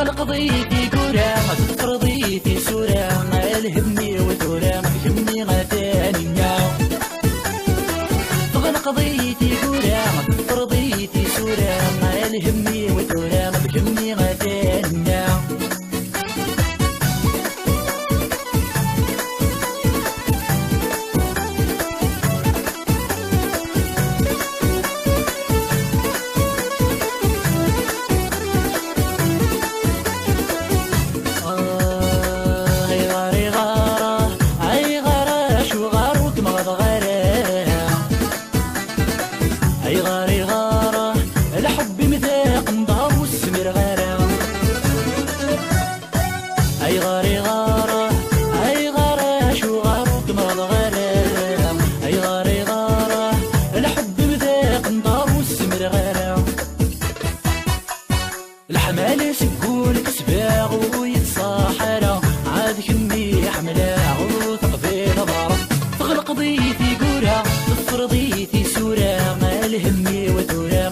قضيتي كورة فرضيتي سورة الهمني وتورة يهمني غتاني قضيتي كورة فرضيتي سورة الهمني وتورة يهمني غتاني أي غاري غارة الحب مذاق نضاب والسمير غارة أي غاري غارة أي غارة شو غارو كمال غارة أي غاري غارة الحب مذاق نضاب والسمير غارة الحمال سكول كسباغ ويتصاحرة عاد كمي حملة وثقفي نظارة تغلق ضيتي قورة فرضيتي سورة الهمي وتورة